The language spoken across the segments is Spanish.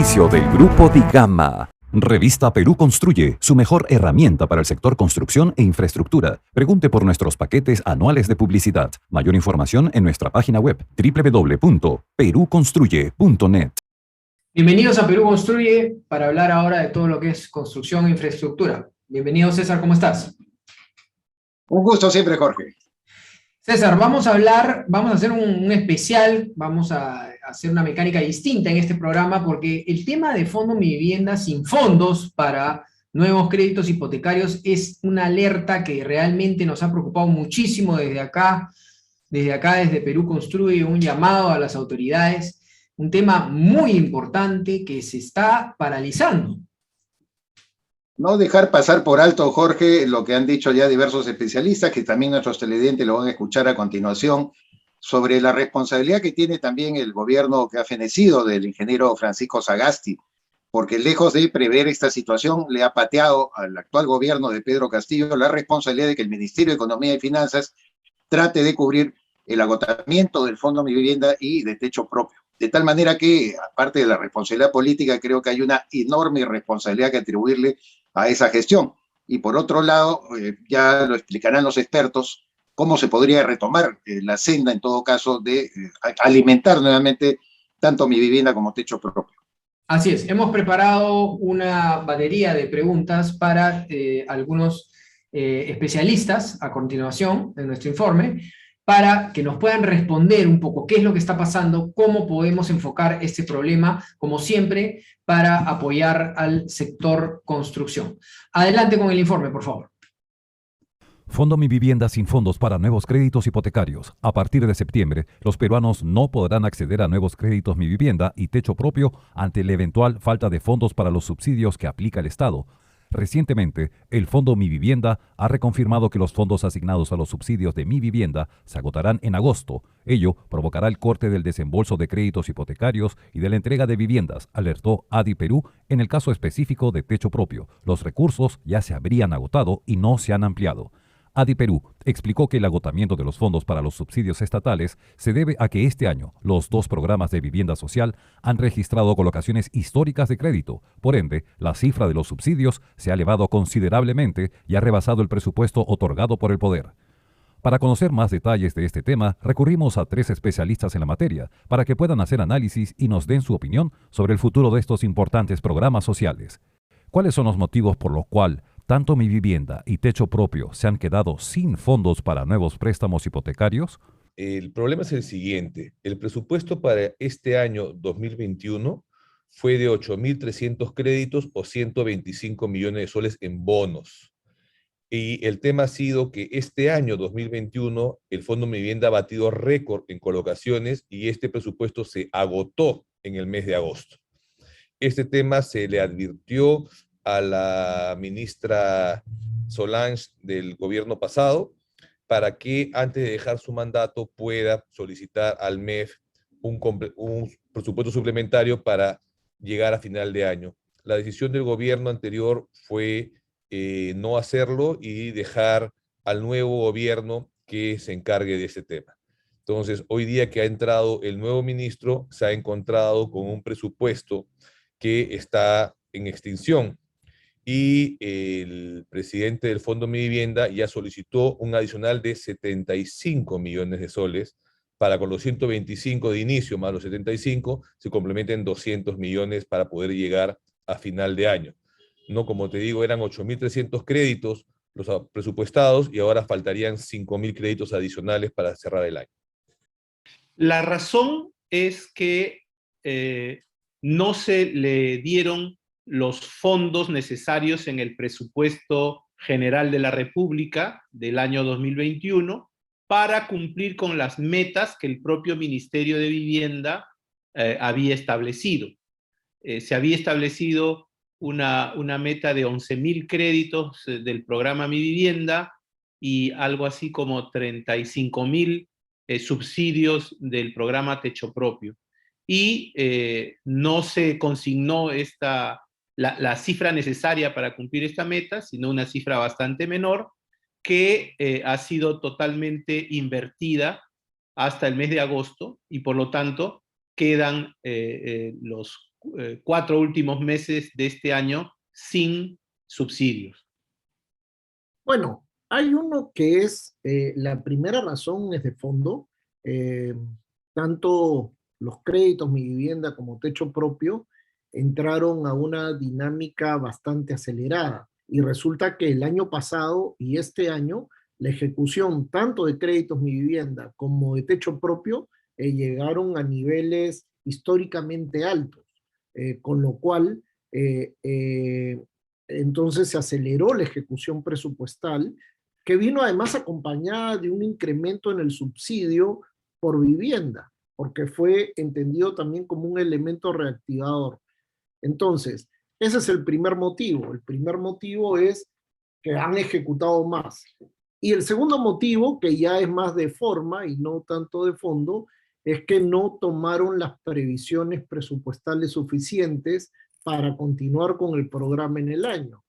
auspicio del Grupo Digama. Revista Perú Construye, su mejor herramienta para el sector construcción e infraestructura. Pregunte por nuestros paquetes anuales de publicidad. Mayor información en nuestra página web www.peruconstruye.net. Bienvenidos a Perú Construye para hablar ahora de todo lo que es construcción e infraestructura. Bienvenido, César, ¿cómo estás? Un gusto siempre, Jorge. César, vamos a hacer un especial, vamos a hacer una mecánica distinta en este programa porque el tema de Fondo Mi Vivienda sin fondos para nuevos créditos hipotecarios es una alerta que realmente nos ha preocupado muchísimo desde Perú Construye, un llamado a las autoridades, un tema muy importante que se está paralizando. No dejar pasar por alto, Jorge, lo que han dicho ya diversos especialistas, que también nuestros televidentes lo van a escuchar a continuación, sobre la responsabilidad que tiene también el gobierno que ha fenecido del ingeniero Francisco Sagasti, porque lejos de prever esta situación, le ha pateado al actual gobierno de Pedro Castillo la responsabilidad de que el Ministerio de Economía y Finanzas trate de cubrir el agotamiento del Fondo Mi Vivienda y de techo propio. De tal manera que, aparte de la responsabilidad política, creo que hay una enorme responsabilidad que atribuirle a esa gestión. Y por otro lado, ya lo explicarán los expertos, cómo se podría retomar la senda, en todo caso, de alimentar nuevamente tanto Mi Vivienda como techo propio. Así es, hemos preparado una batería de preguntas para algunos especialistas a continuación de nuestro informe, para que nos puedan responder un poco qué es lo que está pasando, cómo podemos enfocar este problema, como siempre, para apoyar al sector construcción. Adelante con el informe, por favor. Fondo Mi Vivienda sin fondos para nuevos créditos hipotecarios. A partir de septiembre, los peruanos no podrán acceder a nuevos créditos Mi Vivienda y techo propio ante la eventual falta de fondos para los subsidios que aplica el Estado. Recientemente, el Fondo Mi Vivienda ha reconfirmado que los fondos asignados a los subsidios de Mi Vivienda se agotarán en agosto. Ello provocará el corte del desembolso de créditos hipotecarios y de la entrega de viviendas, alertó ADI Perú en el caso específico de techo propio. Los recursos ya se habrían agotado y no se han ampliado. ADI Perú explicó que el agotamiento de los fondos para los subsidios estatales se debe a que este año los dos programas de vivienda social han registrado colocaciones históricas de crédito. Por ende, la cifra de los subsidios se ha elevado considerablemente y ha rebasado el presupuesto otorgado por el Poder. Para conocer más detalles de este tema, recurrimos a 3 especialistas en la materia para que puedan hacer análisis y nos den su opinión sobre el futuro de estos importantes programas sociales. ¿Cuáles son los motivos por los cuales tanto Mi Vivienda y techo propio se han quedado sin fondos para nuevos préstamos hipotecarios? El problema es el siguiente. El presupuesto para este año 2021 fue de 8.300 créditos o 125 millones de soles en bonos. Y el tema ha sido que este año 2021 el Fondo Mi Vivienda ha batido récord en colocaciones y este presupuesto se agotó en el mes de agosto. Este tema se le advirtió a la ministra Solange del gobierno pasado para que antes de dejar su mandato pueda solicitar al MEF un presupuesto suplementario para llegar a final de año. La decisión del gobierno anterior fue no hacerlo y dejar al nuevo gobierno que se encargue de ese tema. Entonces, hoy día que ha entrado el nuevo ministro, se ha encontrado con un presupuesto que está en extinción. Y el presidente del Fondo Mi Vivienda ya solicitó un adicional de 75 millones de soles para con los 125 de inicio más los 75 se complementen 200 millones para poder llegar a final de año. No, como te digo, eran 8.300 créditos los presupuestados y ahora faltarían 5.000 créditos adicionales para cerrar el año. La razón es que no se le dieron los fondos necesarios en el presupuesto general de la República del año 2021 para cumplir con las metas que el propio Ministerio de Vivienda había establecido. Se había establecido una meta de 11.000 créditos del programa Mi Vivienda y algo así como 35.000 subsidios del programa Techo Propio. Y no se consignó la cifra necesaria para cumplir esta meta, sino una cifra bastante menor que ha sido totalmente invertida hasta el mes de agosto y por lo tanto quedan los 4 últimos meses de este año sin subsidios? Bueno, hay uno que es, la primera razón es de fondo, tanto los créditos Mi Vivienda como Techo Propio entraron a una dinámica bastante acelerada y resulta que el año pasado y este año la ejecución tanto de créditos Mi Vivienda como de Techo Propio llegaron a niveles históricamente altos, con lo cual entonces se aceleró la ejecución presupuestal, que vino además acompañada de un incremento en el subsidio por vivienda, porque fue entendido también como un elemento reactivador. Entonces, ese es el primer motivo. El primer motivo es que han ejecutado más. Y el segundo motivo, que ya es más de forma y no tanto de fondo, es que no tomaron las previsiones presupuestales suficientes para continuar con el programa en el año.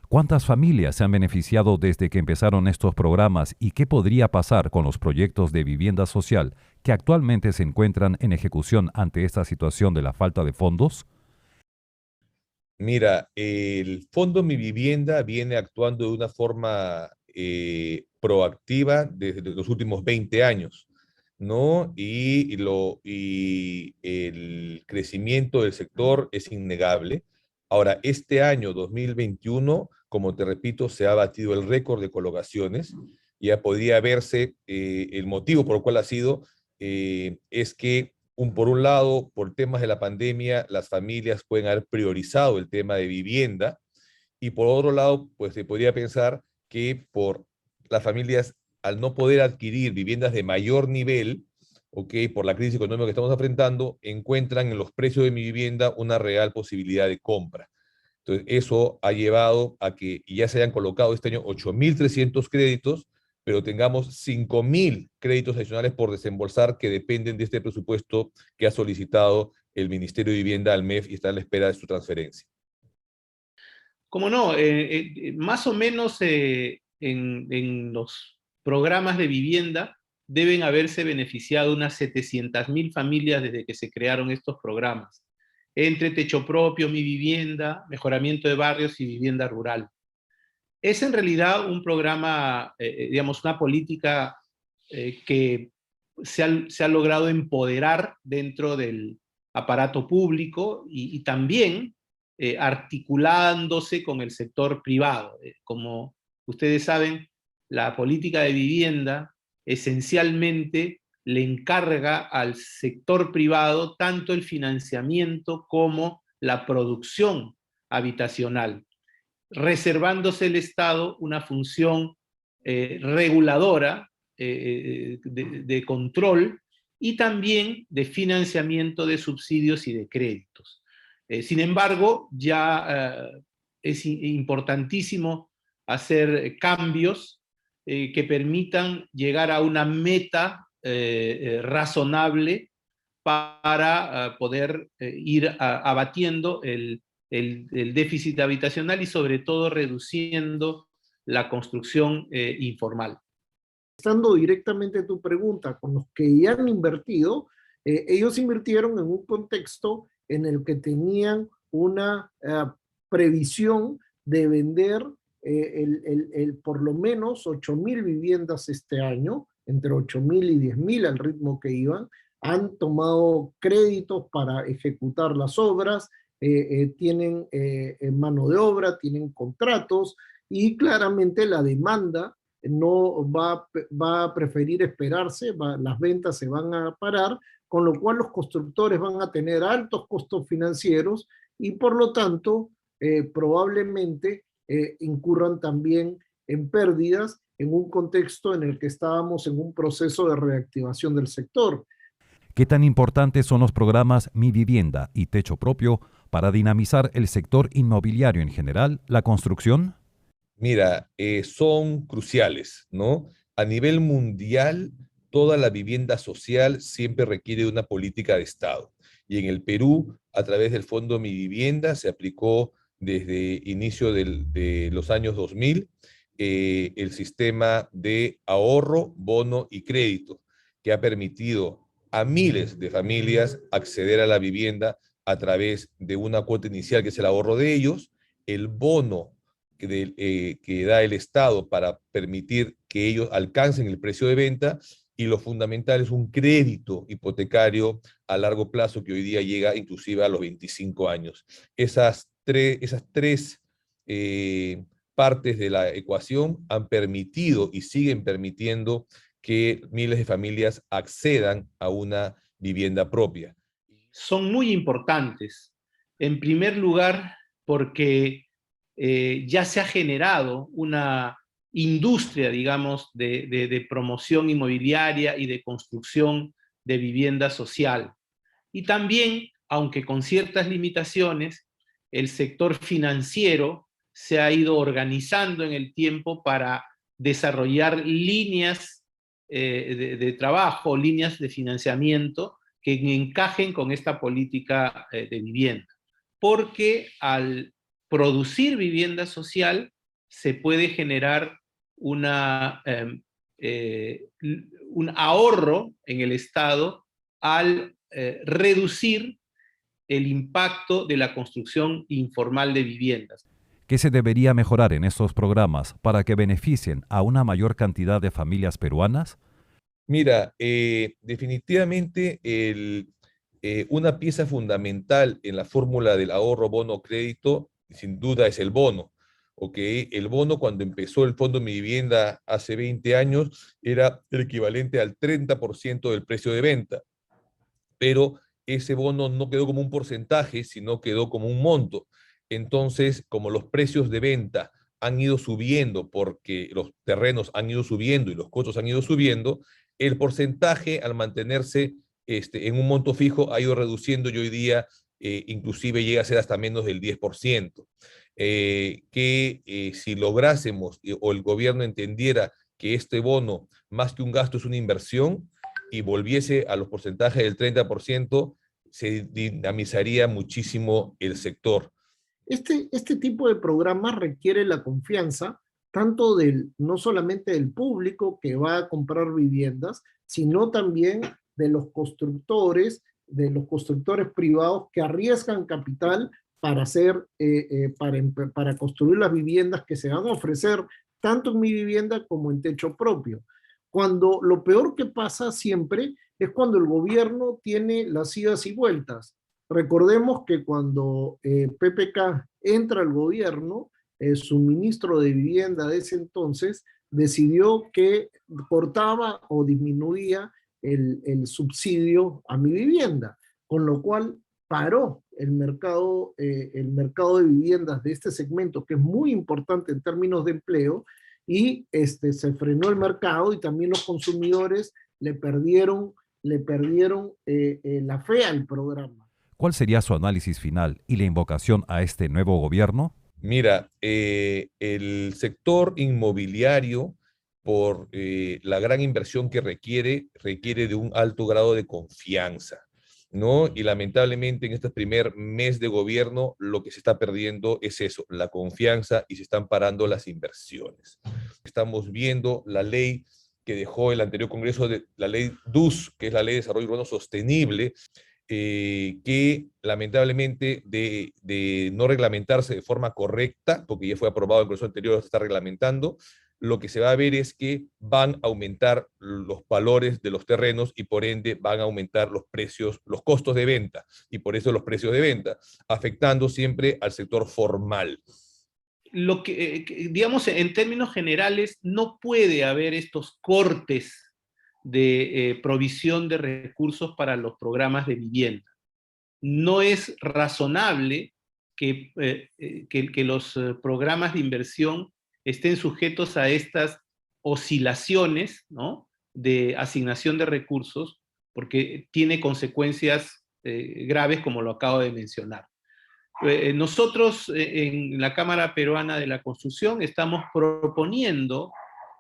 ¿Cuántas familias se han beneficiado desde que empezaron estos programas y qué podría pasar con los proyectos de vivienda social que actualmente se encuentran en ejecución ante esta situación de la falta de fondos? Mira, el Fondo Mi Vivienda viene actuando de una forma proactiva desde los últimos 20 años, ¿no? Y el crecimiento del sector es innegable. Ahora, este año 2021, como te repito, se ha batido el récord de colocaciones. Ya podría verse el motivo por el cual ha sido, es que por un lado, por temas de la pandemia, las familias pueden haber priorizado el tema de vivienda, y por otro lado, pues se podría pensar que por las familias, al no poder adquirir viviendas de mayor nivel, por la crisis económica que estamos enfrentando, encuentran en los precios de Mi Vivienda una real posibilidad de compra. Entonces, eso ha llevado a que ya se hayan colocado este año 8.300 créditos, pero tengamos 5.000 créditos adicionales por desembolsar que dependen de este presupuesto que ha solicitado el Ministerio de Vivienda al MEF y está a la espera de su transferencia. ¿Cómo no? Más o menos en los programas de vivienda deben haberse beneficiado unas 700.000 familias desde que se crearon estos programas, entre Techo Propio, Mi Vivienda, Mejoramiento de Barrios y Vivienda Rural. Es en realidad un programa, digamos, una política que se ha logrado empoderar dentro del aparato público y también articulándose con el sector privado. Como ustedes saben, la política de vivienda esencialmente le encarga al sector privado tanto el financiamiento como la producción habitacional, reservándose el Estado una función reguladora, de control y también de financiamiento de subsidios y de créditos. Sin embargo, ya es importantísimo hacer cambios que permitan llegar a una meta razonable para poder ir abatiendo el déficit habitacional y sobre todo reduciendo la construcción informal. Contestando directamente tu pregunta, con los que ya han invertido, ellos invirtieron en un contexto en el que tenían una previsión de vender por lo menos 8.000 viviendas este año, entre 8.000 y 10.000 al ritmo que iban. Han tomado créditos para ejecutar las obras, tienen mano de obra, tienen contratos, y claramente la demanda no va a preferir esperarse, las ventas se van a parar, con lo cual los constructores van a tener altos costos financieros y por lo tanto probablemente incurran también en pérdidas en un contexto en el que estábamos en un proceso de reactivación del sector. ¿Qué tan importantes son los programas Mi Vivienda y Techo Propio para dinamizar el sector inmobiliario en general, la construcción? Mira, son cruciales, ¿no? A nivel mundial, toda la vivienda social siempre requiere una política de Estado. Y en el Perú, a través del Fondo Mi Vivienda, se aplicó desde inicio de los años 2000 el sistema de ahorro, bono y crédito, que ha permitido a miles de familias acceder a la vivienda a través de una cuota inicial que es el ahorro de ellos, el bono que da el Estado para permitir que ellos alcancen el precio de venta, y lo fundamental es un crédito hipotecario a largo plazo que hoy día llega inclusive a los 25 años. Esas tres partes de la ecuación han permitido y siguen permitiendo que miles de familias accedan a una vivienda propia. Son muy importantes. En primer lugar, porque ya se ha generado una industria, digamos, de promoción inmobiliaria y de construcción de vivienda social. Y también, aunque con ciertas limitaciones, el sector financiero se ha ido organizando en el tiempo para desarrollar líneas de trabajo, líneas de financiamiento que encajen con esta política de vivienda. Porque al producir vivienda social se puede generar un ahorro en el Estado al reducir el impacto de la construcción informal de viviendas. ¿Qué se debería mejorar en estos programas para que beneficien a una mayor cantidad de familias peruanas? Mira, definitivamente una pieza fundamental en la fórmula del ahorro bono crédito, sin duda, es el bono. ¿Okay? El bono, cuando empezó el Fondo Mi Vivienda hace 20 años, era el equivalente al 30% del precio de venta. Pero ese bono no quedó como un porcentaje, sino quedó como un monto. Entonces, como los precios de venta han ido subiendo porque los terrenos han ido subiendo y los costos han ido subiendo, el porcentaje, al mantenerse en un monto fijo, ha ido reduciendo y hoy día inclusive llega a ser hasta menos del 10%. Si lográsemos o el gobierno entendiera que este bono, más que un gasto, es una inversión y volviese a los porcentajes del 30%, se dinamizaría muchísimo el sector. Este tipo de programas requiere la confianza tanto no solamente del público que va a comprar viviendas, sino también de los constructores privados que arriesgan capital para construir las viviendas que se van a ofrecer tanto en Mi Vivienda como en Techo Propio. Cuando lo peor que pasa siempre es cuando el gobierno tiene las idas y vueltas. Recordemos que cuando PPK entra al gobierno, su ministro de Vivienda de ese entonces decidió que cortaba o disminuía el subsidio a Mi Vivienda, con lo cual paró el mercado de viviendas de este segmento, que es muy importante en términos de empleo, y se frenó el mercado y también los consumidores le perdieron la fe al programa. ¿Cuál sería su análisis final y la invocación a este nuevo gobierno? Mira, el sector inmobiliario, por la gran inversión que requiere de un alto grado de confianza, ¿no? Y lamentablemente en este primer mes de gobierno lo que se está perdiendo es eso, la confianza, y se están parando las inversiones. Estamos viendo la ley que dejó el anterior Congreso, la ley DUS, que es la Ley de Desarrollo Urbano Sostenible, que lamentablemente de no reglamentarse de forma correcta, porque ya fue aprobado en el Congreso anterior, se está reglamentando, lo que se va a ver es que van a aumentar los valores de los terrenos y por ende van a aumentar los precios, los costos de venta, y por eso los precios de venta, afectando siempre al sector formal. Lo digamos, en términos generales, no puede haber estos cortes de provisión de recursos para los programas de vivienda. No es razonable que los programas de inversión estén sujetos a estas oscilaciones, ¿no?, de asignación de recursos, porque tiene consecuencias graves, como lo acabo de mencionar. Nosotros en la Cámara Peruana de la Construcción estamos proponiendo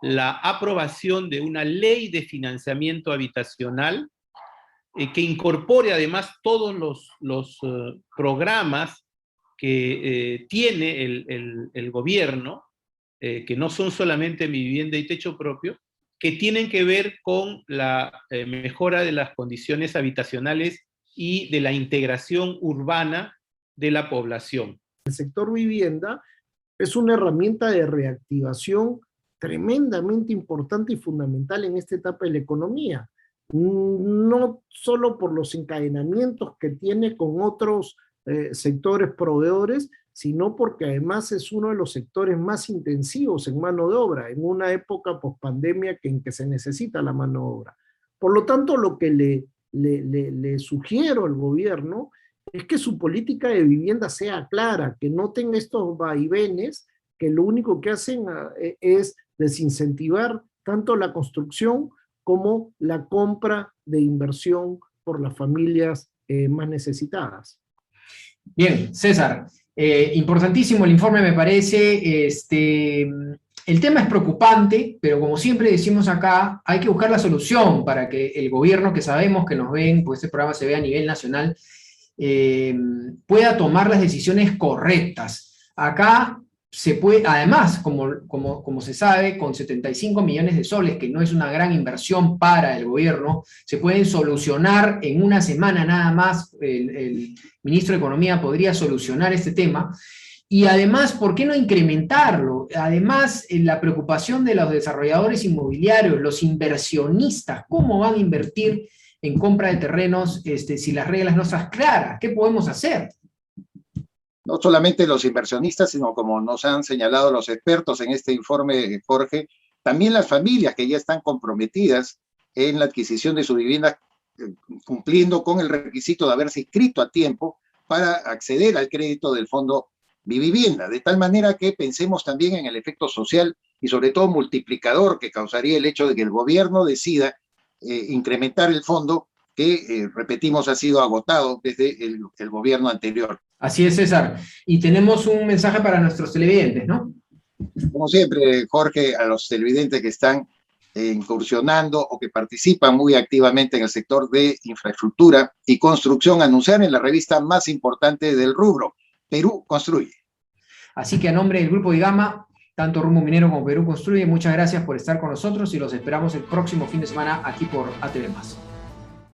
la aprobación de una ley de financiamiento habitacional que incorpore además todos los programas que tiene el gobierno, que no son solamente Mi Vivienda y Techo Propio, que tienen que ver con la mejora de las condiciones habitacionales y de la integración urbana de la población. El sector vivienda es una herramienta de reactivación tremendamente importante y fundamental en esta etapa de la economía. No solo por los encadenamientos que tiene con otros sectores proveedores, sino porque además es uno de los sectores más intensivos en mano de obra, en una época pospandemia en que se necesita la mano de obra. Por lo tanto, lo que le sugiero al gobierno es que su política de vivienda sea clara, que no tenga estos vaivenes que lo único que hacen es desincentivar tanto la construcción como la compra de inversión por las familias más necesitadas. Bien, César, importantísimo el informe me parece. El tema es preocupante, pero como siempre decimos acá, hay que buscar la solución para que el gobierno, que sabemos que nos ven, pues este programa se ve a nivel nacional, pueda tomar las decisiones correctas. Acá se puede, además, como se sabe, con 75 millones de soles, que no es una gran inversión para el gobierno, se pueden solucionar en una semana nada más. El ministro de Economía podría solucionar este tema. Y además, ¿por qué no incrementarlo? Además, la preocupación de los desarrolladores inmobiliarios, los inversionistas, ¿cómo van a invertir en compra de terrenos si las reglas no están claras? ¿Qué podemos hacer? No solamente los inversionistas, sino como nos han señalado los expertos en este informe, Jorge, también las familias que ya están comprometidas en la adquisición de su vivienda, cumpliendo con el requisito de haberse inscrito a tiempo para acceder al crédito del Fondo Mi Vivienda, de tal manera que pensemos también en el efecto social y sobre todo multiplicador que causaría el hecho de que el gobierno decida incrementar el fondo que, repetimos, ha sido agotado desde el gobierno anterior. Así es, César. Y tenemos un mensaje para nuestros televidentes, ¿no? Como siempre, Jorge, a los televidentes que están incursionando o que participan muy activamente en el sector de infraestructura y construcción, anunciar en la revista más importante del rubro, Perú Construye. Así que a nombre del Grupo IGAMA, tanto Rumbo Minero como Perú Construye, muchas gracias por estar con nosotros y los esperamos el próximo fin de semana aquí por ATV+.